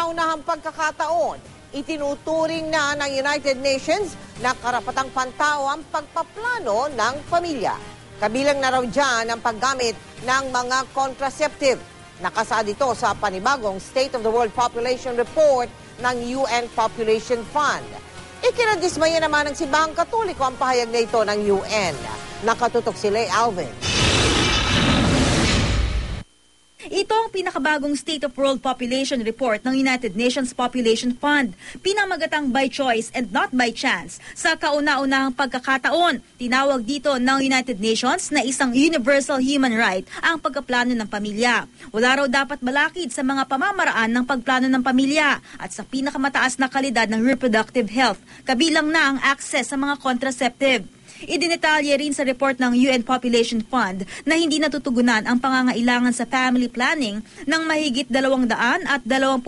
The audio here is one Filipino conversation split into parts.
kauna-unahang pagkakataon, itinuturing na ng United Nations na karapatang pantao ang pagpaplano ng pamilya. Kabilang na raw dyan ang paggamit ng mga contraceptive. Nakasaad ito sa panibagong State of the World Population Report ng UN Population Fund. Ikinadismaya naman ng Simbahang Katoliko ang pahayag na ito ng UN. Nakatutok si Leigh Alvin. Ito ang pinakabagong State of World Population Report ng United Nations Population Fund. Pinamagatang by choice and not by chance. Sa kauna-unahang pagkakataon, tinawag dito ng United Nations na isang universal human right ang pagkaplano ng pamilya. Wala raw dapat balakid sa mga pamamaraan ng pagplano ng pamilya at sa pinakamataas na kalidad ng reproductive health, kabilang na ang access sa mga contraceptive. Idinetalye rin sa report ng UN Population Fund na hindi natutugunan ang pangangailangan sa family planning ng mahigit 220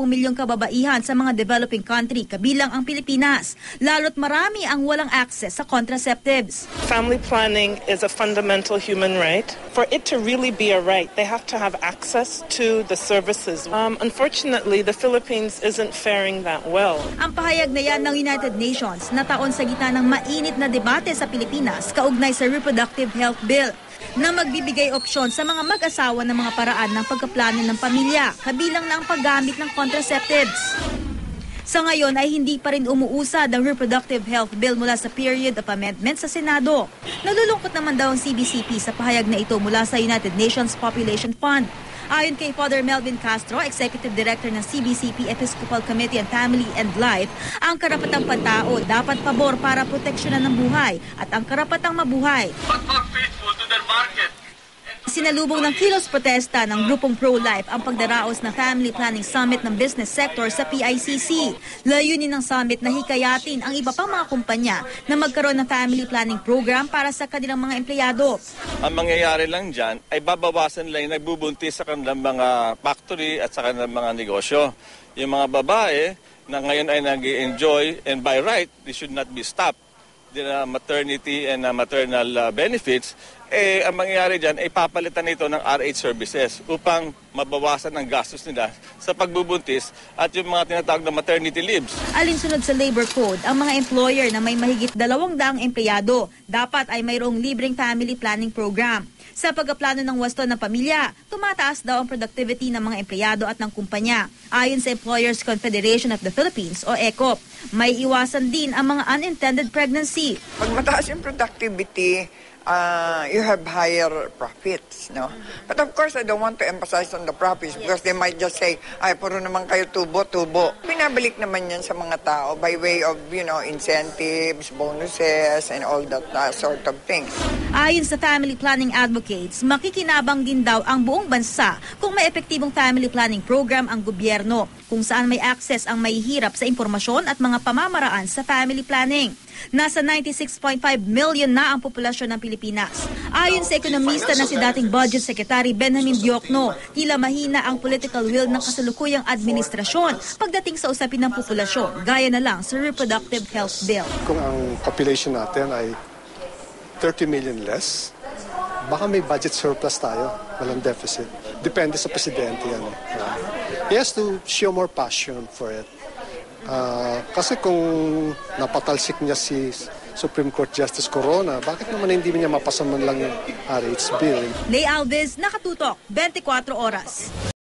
milyong kababaihan sa mga developing country, kabilang ang Pilipinas. Lalo't marami ang walang access sa contraceptives. Family planning is a fundamental human right. For it to really be a right, they have to have access to the services. Unfortunately, the Philippines isn't faring that well. Ang pahayag na yan ng United Nations na taon sa gitna ng mainit na debate sa Pilipinas kaugnay sa Reproductive Health Bill na magbibigay opsyon sa mga mag-asawa ng mga paraan ng pagkaplano ng pamilya, kabilang na ang paggamit ng contraceptives. Sa ngayon ay hindi pa rin umuusad ang Reproductive Health Bill mula sa period of amendment sa Senado. Nalulungkot naman daw ang CBCP sa pahayag na ito mula sa United Nations Population Fund. Ayon kay Father Melvin Castro, Executive Director ng CBCP Episcopal Committee on Family and Life, ang karapatang pantao dapat pabor para proteksyonan ng buhay at ang karapatang mabuhay. But not faithful to their market. Sinalubong ng kilos protesta ng grupong pro-life ang pagdaraos ng Family Planning Summit ng business sector sa PICC. Layunin ng summit na hikayatin ang iba pang mga kumpanya na magkaroon ng family planning program para sa kanilang mga empleyado. Ang mangyayari lang dyan ay babawasan lang yung nagbubuntis sa kanilang mga factory at sa kanilang mga negosyo. Yung mga babae na ngayon ay nag-enjoy and by right, they should not be stopped. The maternity and maternal benefits, ang mangyayari dyan ay papalitan nito ng RH services upang mabawasan ang gastos nila sa pagbubuntis at yung mga tinatawag na maternity leaves. Alinsunod sa Labor Code, ang mga employer na may mahigit 200 empleyado dapat ay mayroong libreng family planning program. Sa pagkaplano ng wasto ng pamilya, tumataas daw ang productivity ng mga empleyado at ng kumpanya. Ayon sa Employers Confederation of the Philippines o ECOP, may iwasan din ang mga unintended pregnancy. Pag mataas yung productivity, you have higher profits, no? But of course, I don't want to emphasize on the profits because they might just say, ay, puro naman kayo tubo. Pinabalik naman yan sa mga tao by way of, incentives, bonuses, and all that sort of things. Ayon sa family planning advocates, makikinabang din daw ang buong bansa kung may epektibong family planning program ang gobyerno, kung saan may access ang mahihirap sa impormasyon at mga pamamaraan sa family planning. Nasa 96.5 million na ang populasyon ng Pilipinas. Ayon sa ekonomista na si dating Budget Secretary Benjamin Diokno, tila mahina ang political will ng kasalukuyang administrasyon pagdating sa usapin ng populasyon, gaya na lang sa Reproductive Health Bill. Kung ang population natin ay 30 million less, baka may budget surplus tayo, walang deficit. Depende sa presidente yan. He has to show more passion for it. Kasi kung napatalsik niya si Supreme Court Justice Corona, bakit naman hindi niya mapasa man lang yung RH bill? Leigh Alvin, Nakatutok, 24 Oras.